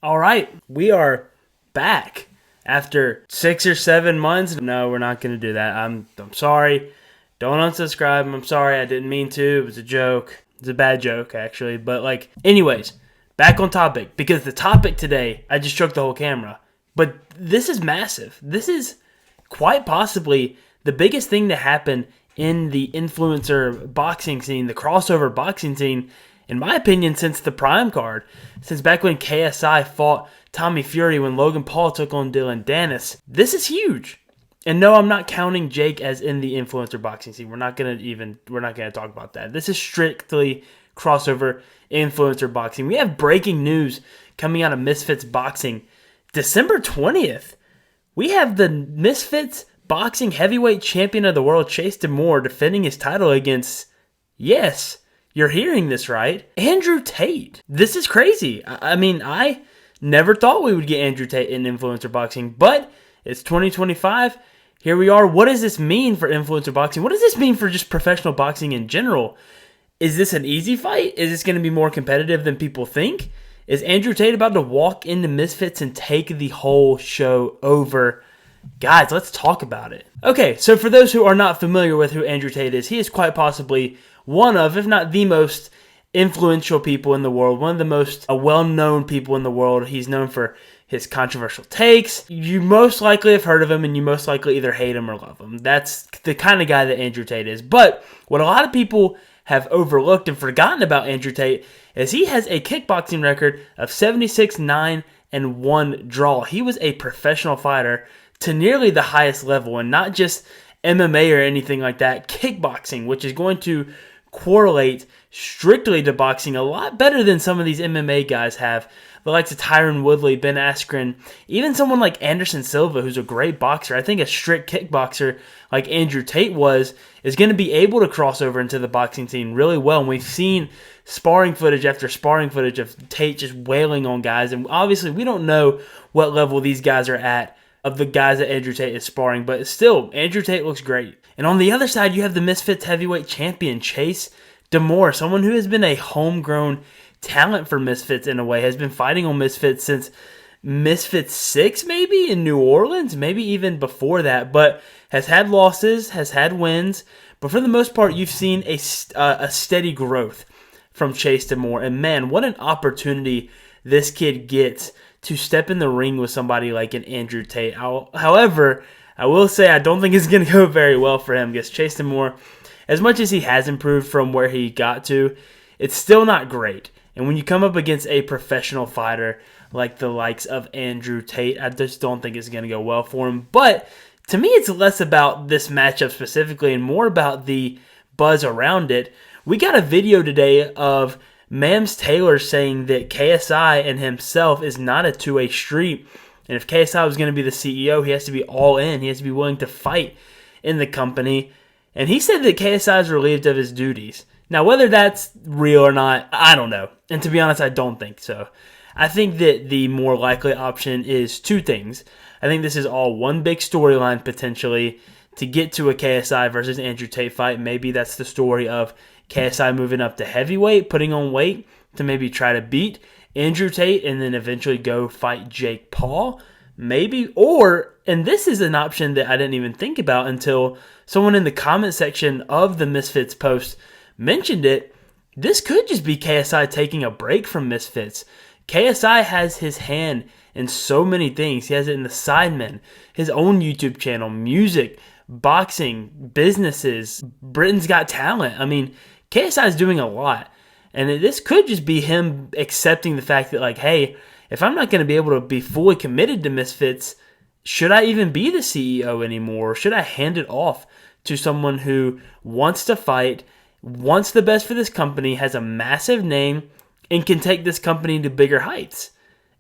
All right, we are back after 6 or 7 months. No, we're not going to do that. I'm sorry. Don't unsubscribe. I'm sorry. I didn't mean to. It was a joke. It's a bad joke, actually. But, anyways, back on topic. Because the topic today, I just shook the whole camera. But this is massive. This is quite possibly the biggest thing to happen in the influencer boxing scene, the crossover boxing scene, in my opinion, since the Prime card. Since back when KSI fought Tommy Fury, when Logan Paul took on Dylan Dennis. This is huge. And no, I'm not counting Jake as in the influencer boxing scene. We're not gonna talk about that. This is strictly crossover influencer boxing. We have breaking news coming out of Misfits Boxing. December 20th. We have the Misfits Boxing Heavyweight Champion of the World, Chase DeMoor, defending his title against, yes, you're hearing this right, Andrew Tate. This is crazy. I mean, I never thought we would get Andrew Tate in influencer boxing, but it's 2025. Here we are. What does this mean for influencer boxing? What does this mean for just professional boxing in general? Is this an easy fight? Is this going to be more competitive than people think? Is Andrew Tate about to walk into Misfits and take the whole show over? Guys, let's talk about it. Okay, so for those who are not familiar with who Andrew Tate is, he is quite possibly one of, if not the most influential people in the world, one of the most well-known people in the world. He's known for his controversial takes. You most likely have heard of him, and you most likely either hate him or love him. That's the kind of guy that Andrew Tate is. But what a lot of people have overlooked and forgotten about Andrew Tate is he has a kickboxing record of 76-9 and 1 draw. He was a professional fighter to nearly the highest level, and not just MMA or anything like that, kickboxing, which is going to correlate strictly to boxing a lot better than some of these MMA guys have. The likes of Tyron Woodley, Ben Askren, even someone like Anderson Silva, who's a great boxer. I think a strict kickboxer like Andrew Tate is going to be able to cross over into the boxing scene really well. And we've seen sparring footage after sparring footage of Tate just wailing on guys. And obviously we don't know what level these guys are at, of the guys that Andrew Tate is sparring, but still, Andrew Tate looks great. And on the other side, you have the Misfits Heavyweight Champion, Chase DeMoor, someone who has been a homegrown talent for Misfits in a way, has been fighting on Misfits since Misfits 6 maybe in New Orleans, maybe even before that, but has had losses, has had wins, but for the most part, you've seen a steady growth from Chase DeMoor, and man, what an opportunity this kid gets to step in the ring with somebody like an Andrew Tate. However, I will say I don't think it's going to go very well for him, because Chase DeMoor, as much as he has improved from where he got to, it's still not great. And when you come up against a professional fighter like the likes of Andrew Tate, I just don't think it's going to go well for him. But to me, it's less about this matchup specifically and more about the buzz around it. We got a video today of Mams Taylor saying that KSI and himself is not a two-way street. And if KSI was going to be the CEO, he has to be all in. He has to be willing to fight in the company. And he said that KSI is relieved of his duties. Now, whether that's real or not, I don't know. And to be honest, I don't think so. I think that the more likely option is two things. I think this is all one big storyline potentially to get to a KSI versus Andrew Tate fight. Maybe that's the story of KSI moving up to heavyweight, putting on weight to maybe try to beat Andrew Tate and then eventually go fight Jake Paul. Maybe, or, and this is an option that I didn't even think about until someone in the comment section of the Misfits post mentioned it, this could just be KSI taking a break from Misfits. KSI has his hand in so many things. He has it in the Sidemen, his own YouTube channel, music, boxing, businesses, Britain's Got Talent. I mean, KSI is doing a lot. And this could just be him accepting the fact that, like, hey, if I'm not going to be able to be fully committed to Misfits, should I even be the CEO anymore? Or should I hand it off to someone who wants to fight, wants the best for this company, has a massive name, and can take this company to bigger heights?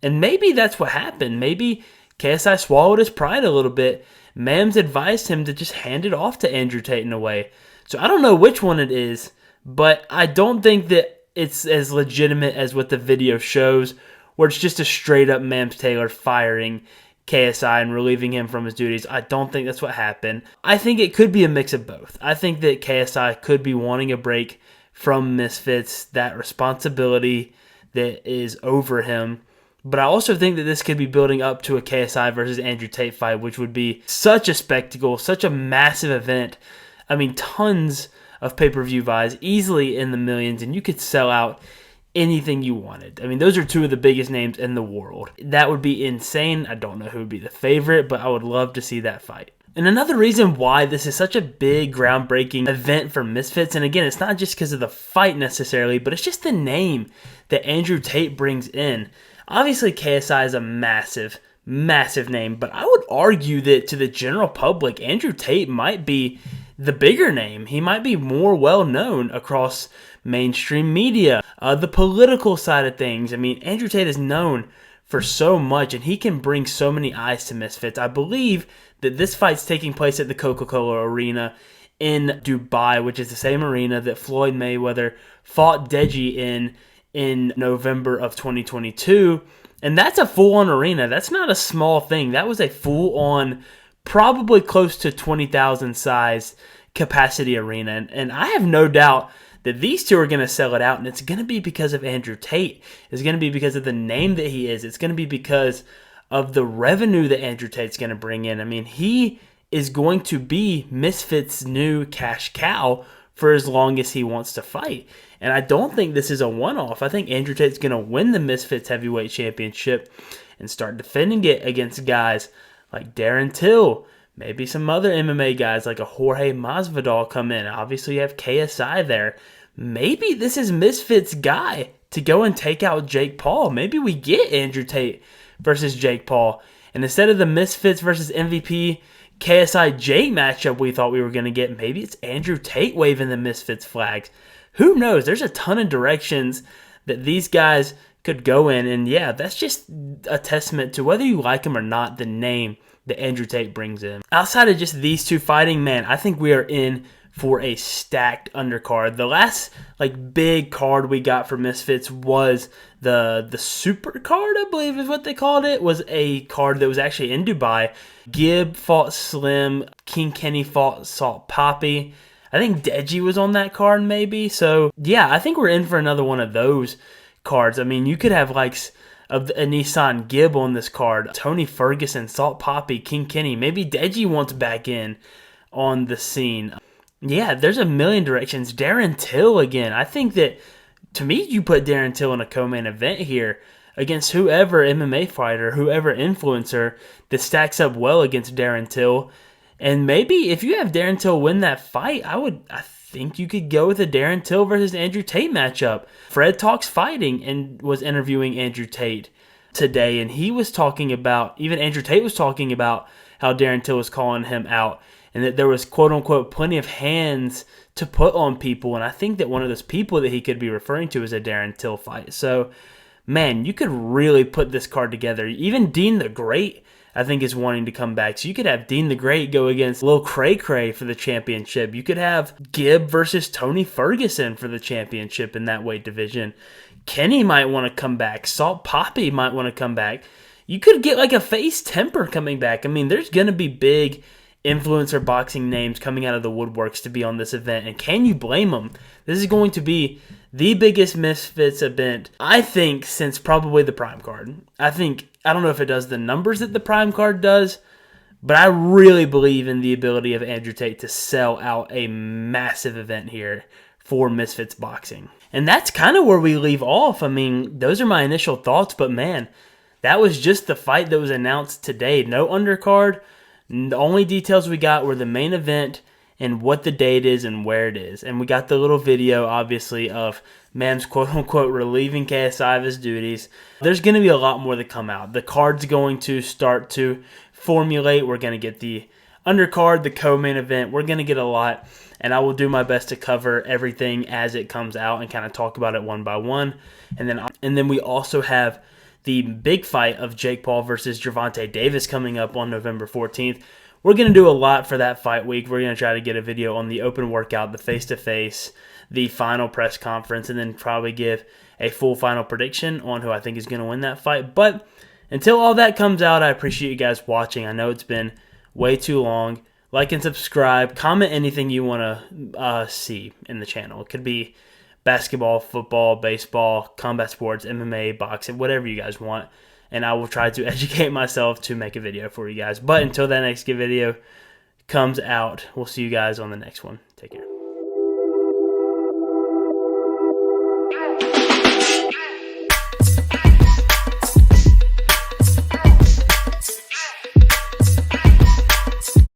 And maybe that's what happened. Maybe KSI swallowed his pride a little bit. Mams advised him to just hand it off to Andrew Tate in a way. So I don't know which one it is, but I don't think that it's as legitimate as what the video shows, where it's just a straight up Mams Taylor firing KSI and relieving him from his duties. I don't think that's what happened. I think it could be a mix of both. I think that KSI could be wanting a break from Misfits, that responsibility that is over him, But I also think that this could be building up to a KSI versus Andrew Tate fight, which would be such a spectacle, such a massive event. I mean, tons of pay-per-view buys, easily in the millions, and you could sell out anything you wanted. I mean, those are two of the biggest names in the world. That would be insane. I don't know who would be the favorite, but I would love to see that fight. And another reason why this is such a big, groundbreaking event for Misfits, and again, it's not just because of the fight necessarily, but it's just the name that Andrew Tate brings in. Obviously, KSI is a massive, massive name, but I would argue that to the general public, Andrew Tate might be the bigger name. He might be more well-known across mainstream media, the political side of things. I mean, Andrew Tate is known for so much, and he can bring so many eyes to Misfits. I believe that this fight's taking place at the Coca-Cola Arena in Dubai, which is the same arena that Floyd Mayweather fought Deji in November of 2022. And that's a full-on arena. That's not a small thing. That was a full-on, probably close to 20,000 size capacity arena. And I have no doubt that these two are going to sell it out, and it's going to be because of Andrew Tate. It's going to be because of the name that he is. It's going to be because of the revenue that Andrew Tate's going to bring in. I mean, he is going to be Misfits' new cash cow for as long as he wants to fight. And I don't think this is a one-off. I think Andrew Tate's going to win the Misfits Heavyweight Championship and start defending it against guys like Darren Till, maybe some other MMA guys like a Jorge Masvidal come in. Obviously, you have KSI there. Maybe this is Misfits' guy to go and take out Jake Paul. Maybe we get Andrew Tate versus Jake Paul. And instead of the Misfits versus MVP KSI Jake matchup we thought we were going to get, maybe it's Andrew Tate waving the Misfits flags. Who knows? There's a ton of directions that these guys could go in. And yeah, that's just a testament to, whether you like him or not, the name that Andrew Tate brings in. Outside of just these two fighting, man, I think we are in for a stacked undercard. The last big card we got for Misfits was the super card, I believe is what they called it. Was a card that was actually in Dubai. Gibb fought Slim, King Kenny fought Salt Poppy. I think Deji was on that card maybe. So yeah, I think we're in for another one of those cards. I mean, you could have a Nissan Gibb on this card, Tony Ferguson, Salt Poppy, King Kenny. Maybe Deji wants back in on the scene. Yeah, there's a million directions. Darren Till again. I think that, to me, you put Darren Till in a co-main event here against whoever MMA fighter, whoever influencer that stacks up well against Darren Till. And maybe if you have Darren Till win that fight, I think you could go with a Darren Till versus Andrew Tate matchup. Fred Talks Fighting and was interviewing Andrew Tate today, and he was talking about, even Andrew Tate was talking about how Darren Till was calling him out, and that there was, quote-unquote, plenty of hands to put on people. And I think that one of those people that he could be referring to is a Darren Till fight. So, man, you could really put this card together. Even Dean the Great, I think, is wanting to come back. So you could have Dean the Great go against Lil Cray Cray for the championship. You could have Gibb versus Tony Ferguson for the championship in that weight division. Kenny might want to come back. Salt Poppy might want to come back. You could get a Face Temper coming back. I mean, there's going to be big influencer boxing names coming out of the woodworks to be on this event. And can you blame them? This is going to be the biggest Misfits event, I think, since probably the Prime card. I don't know if it does the numbers that the Prime card does, but I really believe in the ability of Andrew Tate to sell out a massive event here for Misfits Boxing. And that's kind of where we leave off. I mean, those are my initial thoughts, but man, that was just the fight that was announced today. No undercard. The only details we got were the main event and what the date is and where it is. And we got the little video, obviously, of Mams, quote-unquote, relieving KSI of his duties. There's going to be a lot more that come out. The card's going to start to formulate. We're going to get the undercard, the co-main event. We're going to get a lot. And I will do my best to cover everything as it comes out and kind of talk about it one by one. And then we also have the big fight of Jake Paul versus Gervonta Davis coming up on November 14th. We're going to do a lot for that fight week. We're going to try to get a video on the open workout, the face-to-face, the final press conference, and then probably give a full final prediction on who I think is going to win that fight. But until all that comes out, I appreciate you guys watching. I know it's been way too long. Like and subscribe. Comment anything you want to see in the channel. It could be basketball, football, baseball, combat sports, MMA, boxing, whatever you guys want. and I will try to educate myself to make a video for you guys. But until that next video comes out, we'll see you guys on the next one. Take care.